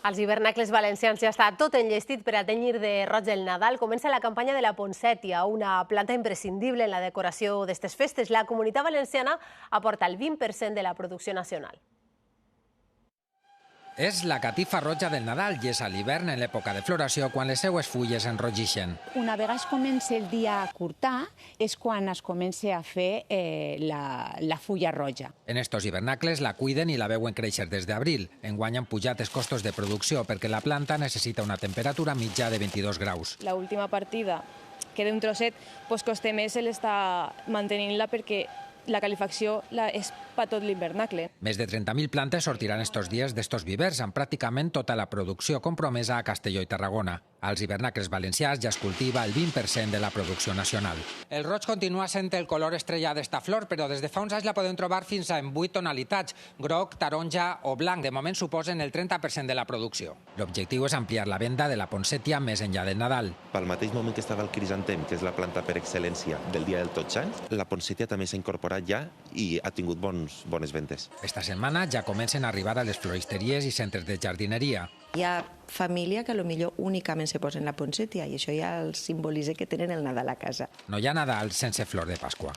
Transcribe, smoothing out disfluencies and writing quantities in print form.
Als hivernacles valencians ja està tot enllestit per a tenyir de roig el Nadal. Comença la campanya de la Ponsètia, una planta imprescindible en la decoració d'aquestes festes. La Comunitat Valenciana aporta el 20% de la producció nacional. És la catifa roja del Nadal i és a l'hivern, en l'època de floració, quan les seues fulles enrogixen. Una vegada es comença el dia a curtar, és quan es comença a fer la fulla roja. En estos hivernacles la cuiden i la veuen créixer des d'abril. Enguany han pujat els costos de producció perquè la planta necessita una temperatura mitja de 22 graus. L'última partida, que d'un trosset, costa més l'estar mantenint-la perquè la calefacció és per tot l'hivernacle. Més de 30.000 plantes sortiran estos dies d'estos vivers, amb pràcticament tota la producció compromesa a Castelló i Tarragona. Als hivernacles valencians ja es cultiva el 20% de la producció nacional. El roig continua sent el color estrella d'esta flor, però des de fa uns anys la podem trobar fins en 8 tonalitats, groc, taronja o blanc. De moment suposen el 30% de la producció. L'objectiu és ampliar la venda de la Ponsètia més enllà del Nadal. Pel mateix moment que estava el crisantem, que és la planta per excel·lència del dia del Tots Sants, la Ponsètia també s'ha incorporat ja i ha tingut bones ventes. Esta setmana ja comencen a arribar a les floristeries i centres de jardineria. Hi ha família que potser únicament se posen la Ponsètia i això ja el simbolitza que tenen el Nadal a casa. No hi ha Nadal sense flor de Pasqua.